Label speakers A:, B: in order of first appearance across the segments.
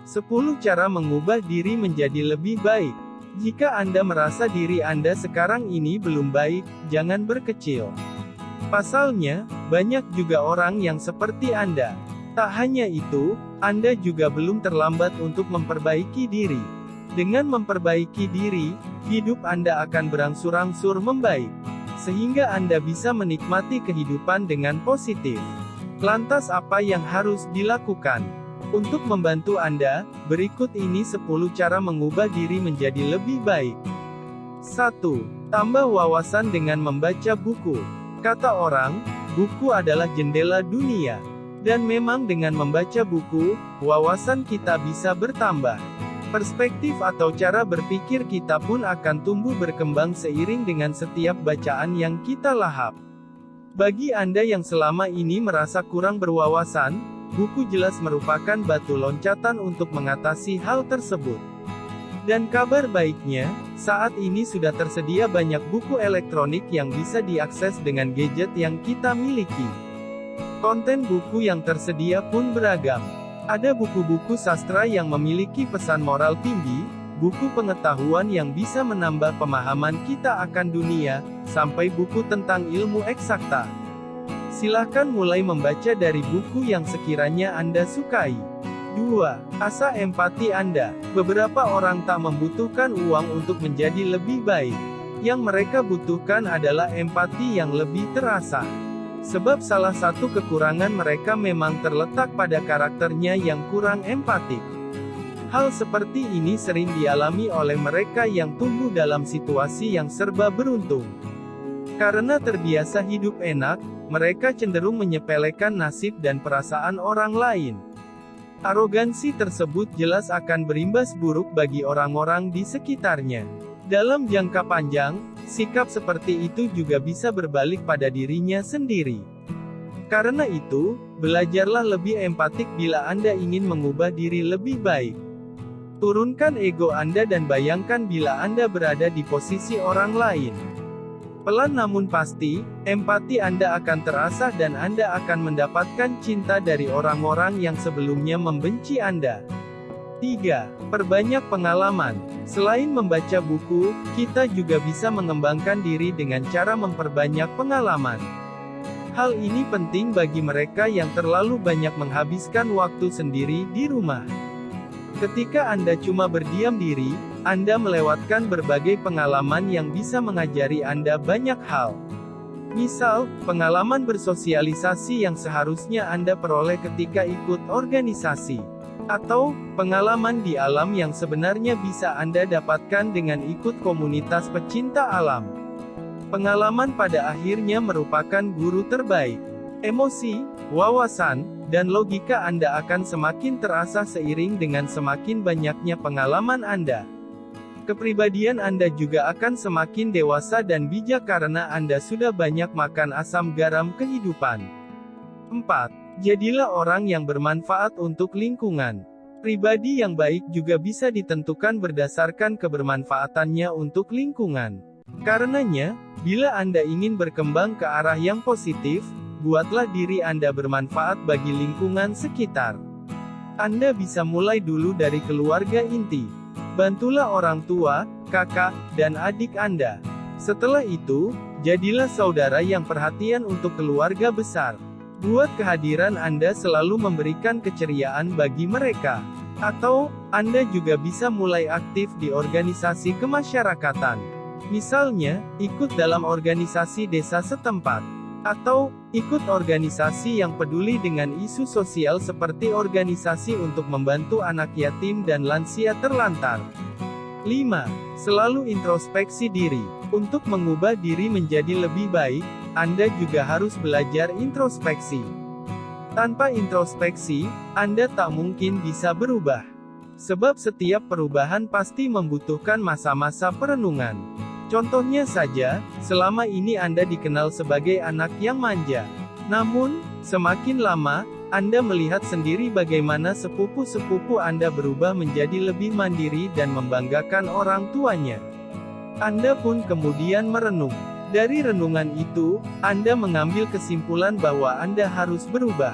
A: 10 cara mengubah diri menjadi lebih baik. Jika Anda merasa diri Anda sekarang ini belum baik, jangan berkecil. Pasalnya, banyak juga orang yang seperti Anda. Tak hanya itu, Anda juga belum terlambat untuk memperbaiki diri. Dengan memperbaiki diri, hidup Anda akan berangsur-angsur membaik, sehingga Anda bisa menikmati kehidupan dengan positif. Lantas apa yang harus dilakukan? Untuk membantu Anda, berikut ini 10 cara mengubah diri menjadi lebih baik. 1. Tambah wawasan dengan membaca buku. Kata orang, buku adalah jendela dunia. Dan memang dengan membaca buku, wawasan kita bisa bertambah. Perspektif atau cara berpikir kita pun akan tumbuh berkembang seiring dengan setiap bacaan yang kita lahap. Bagi Anda yang selama ini merasa kurang berwawasan, buku jelas merupakan batu loncatan untuk mengatasi hal tersebut. Dan kabar baiknya, saat ini sudah tersedia banyak buku elektronik yang bisa diakses dengan gadget yang kita miliki. Konten buku yang tersedia pun beragam. Ada buku-buku sastra yang memiliki pesan moral tinggi, buku pengetahuan yang bisa menambah pemahaman kita akan dunia, sampai buku tentang ilmu eksakta. Silahkan mulai membaca dari buku yang sekiranya Anda sukai. 2. Asah empati Anda. Beberapa orang tak membutuhkan uang untuk menjadi lebih baik. Yang mereka butuhkan adalah empati yang lebih terasa. Sebab salah satu kekurangan mereka memang terletak pada karakternya yang kurang empatik. Hal seperti ini sering dialami oleh mereka yang tumbuh dalam situasi yang serba beruntung. Karena terbiasa hidup enak, mereka cenderung menyepelekan nasib dan perasaan orang lain. Arogansi tersebut jelas akan berimbas buruk bagi orang-orang di sekitarnya. Dalam jangka panjang, sikap seperti itu juga bisa berbalik pada dirinya sendiri. Karena itu, belajarlah lebih empatik bila Anda ingin mengubah diri lebih baik. Turunkan ego Anda dan bayangkan bila Anda berada di posisi orang lain. Pelan namun pasti, empati Anda akan terasah dan Anda akan mendapatkan cinta dari orang-orang yang sebelumnya membenci Anda. 3. Perbanyak pengalaman. Selain membaca buku, kita juga bisa mengembangkan diri dengan cara memperbanyak pengalaman. Hal ini penting bagi mereka yang terlalu banyak menghabiskan waktu sendiri di rumah. Ketika Anda cuma berdiam diri, Anda melewatkan berbagai pengalaman yang bisa mengajari Anda banyak hal. Misal, pengalaman bersosialisasi yang seharusnya Anda peroleh ketika ikut organisasi. Atau, pengalaman di alam yang sebenarnya bisa Anda dapatkan dengan ikut komunitas pecinta alam. Pengalaman pada akhirnya merupakan guru terbaik. Emosi, wawasan, dan logika Anda akan semakin terasah seiring dengan semakin banyaknya pengalaman Anda. Kepribadian Anda juga akan semakin dewasa dan bijak karena Anda sudah banyak makan asam garam kehidupan. 4. Jadilah orang yang bermanfaat untuk lingkungan. Pribadi yang baik juga bisa ditentukan berdasarkan kebermanfaatannya untuk lingkungan. Karenanya, bila Anda ingin berkembang ke arah yang positif, buatlah diri Anda bermanfaat bagi lingkungan sekitar. Anda bisa mulai dulu dari keluarga inti. Bantulah orang tua, kakak, dan adik Anda. Setelah itu, jadilah saudara yang perhatian untuk keluarga besar. Buat kehadiran Anda selalu memberikan keceriaan bagi mereka. Atau, Anda juga bisa mulai aktif di organisasi kemasyarakatan. Misalnya, ikut dalam organisasi desa setempat. Atau, ikut organisasi yang peduli dengan isu sosial seperti organisasi untuk membantu anak yatim dan lansia terlantar. 5. Selalu introspeksi diri. Untuk mengubah diri menjadi lebih baik, Anda juga harus belajar introspeksi. Tanpa introspeksi, Anda tak mungkin bisa berubah. Sebab setiap perubahan pasti membutuhkan masa-masa perenungan. Contohnya saja, selama ini Anda dikenal sebagai anak yang manja. Namun, semakin lama, Anda melihat sendiri bagaimana sepupu-sepupu Anda berubah menjadi lebih mandiri dan membanggakan orang tuanya. Anda pun kemudian merenung. Dari renungan itu, Anda mengambil kesimpulan bahwa Anda harus berubah.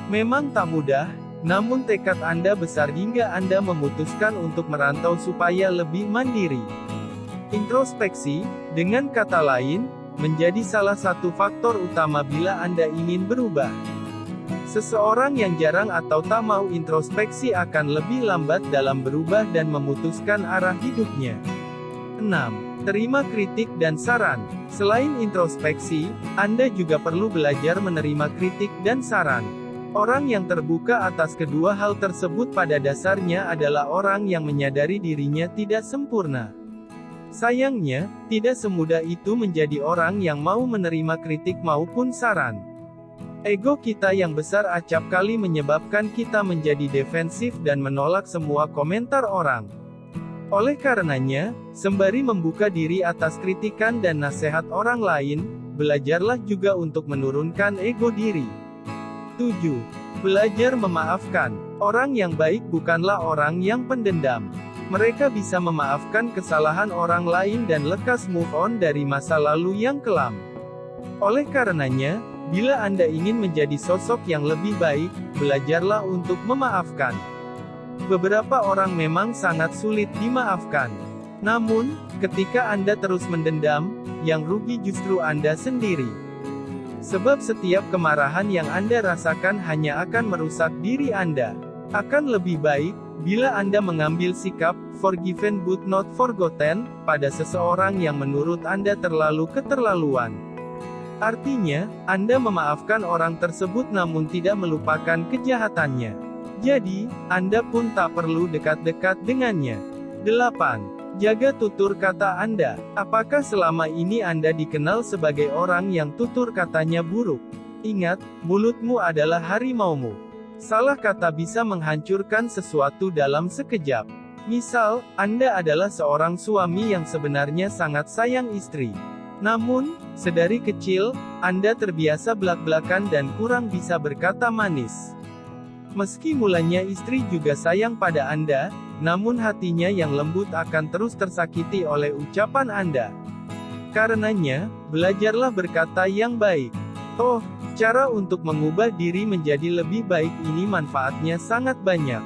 A: Memang tak mudah, Namun tekad Anda besar hingga Anda memutuskan untuk merantau supaya lebih mandiri. Introspeksi, dengan kata lain, menjadi salah satu faktor utama bila Anda ingin berubah. Seseorang yang jarang atau tak mau introspeksi akan lebih lambat dalam berubah dan memutuskan arah hidupnya. 6. Terima kritik dan saran. Selain introspeksi, Anda juga perlu belajar menerima kritik dan saran. Orang yang terbuka atas kedua hal tersebut pada dasarnya adalah orang yang menyadari dirinya tidak sempurna. Sayangnya, tidak semudah itu menjadi orang yang mau menerima kritik maupun saran. Ego kita yang besar acap kali menyebabkan kita menjadi defensif dan menolak semua komentar orang. Oleh karenanya, sembari membuka diri atas kritikan dan nasihat orang lain, belajarlah juga untuk menurunkan ego diri. 7. Belajar memaafkan. Orang yang baik bukanlah orang yang pendendam. Mereka bisa memaafkan kesalahan orang lain dan lekas move on dari masa lalu yang kelam. Oleh karenanya, bila Anda ingin menjadi sosok yang lebih baik, belajarlah untuk memaafkan. Beberapa orang memang sangat sulit dimaafkan. Namun, ketika Anda terus mendendam, yang rugi justru Anda sendiri. Sebab setiap kemarahan yang Anda rasakan hanya akan merusak diri Anda. Akan lebih baik, bila Anda mengambil sikap, forgiven but not forgotten, pada seseorang yang menurut Anda terlalu keterlaluan. Artinya, Anda memaafkan orang tersebut namun tidak melupakan kejahatannya. Jadi, Anda pun tak perlu dekat-dekat dengannya. 8. Jaga tutur kata Anda. Apakah selama ini Anda dikenal sebagai orang yang tutur katanya buruk? Ingat, mulutmu adalah harimaumu. Salah kata bisa menghancurkan sesuatu dalam sekejap. Misal, Anda adalah seorang suami yang sebenarnya sangat sayang istri. Namun, sedari kecil, Anda terbiasa belak-belakan dan kurang bisa berkata manis. Meski mulanya istri juga sayang pada Anda, namun hatinya yang lembut akan terus tersakiti oleh ucapan Anda. Karenanya, belajarlah berkata yang baik. Oh, cara untuk mengubah diri menjadi lebih baik ini manfaatnya sangat banyak.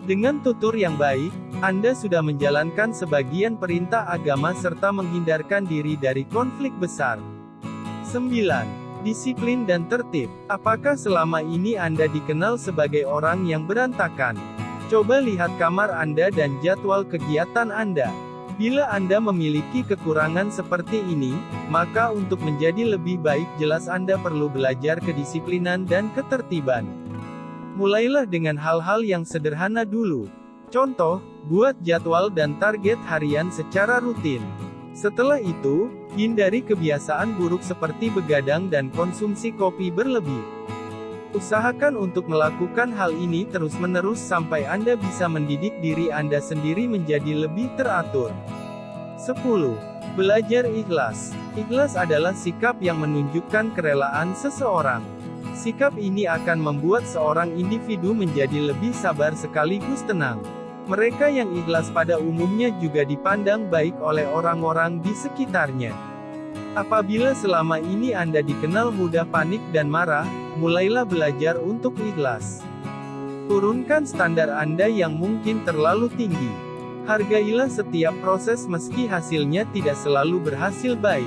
A: Dengan tutur yang baik, Anda sudah menjalankan sebagian perintah agama serta menghindarkan diri dari konflik besar. 9. Disiplin dan tertib. Apakah selama ini Anda dikenal sebagai orang yang berantakan? Coba lihat kamar Anda dan jadwal kegiatan Anda. Bila Anda memiliki kekurangan seperti ini, maka untuk menjadi lebih baik jelas Anda perlu belajar kedisiplinan dan ketertiban. Mulailah dengan hal-hal yang sederhana dulu. Contoh, buat jadwal dan target harian secara rutin. Setelah itu, hindari kebiasaan buruk seperti begadang dan konsumsi kopi berlebih. Usahakan untuk melakukan hal ini terus-menerus sampai Anda bisa mendidik diri Anda sendiri menjadi lebih teratur. 10. Belajar ikhlas. Ikhlas adalah sikap yang menunjukkan kerelaan seseorang. Sikap ini akan membuat seorang individu menjadi lebih sabar sekaligus tenang. Mereka yang ikhlas pada umumnya juga dipandang baik oleh orang-orang di sekitarnya. Apabila selama ini Anda dikenal mudah panik dan marah, mulailah belajar untuk ikhlas. Turunkan standar Anda yang mungkin terlalu tinggi. Hargailah setiap proses meski hasilnya tidak selalu berhasil baik.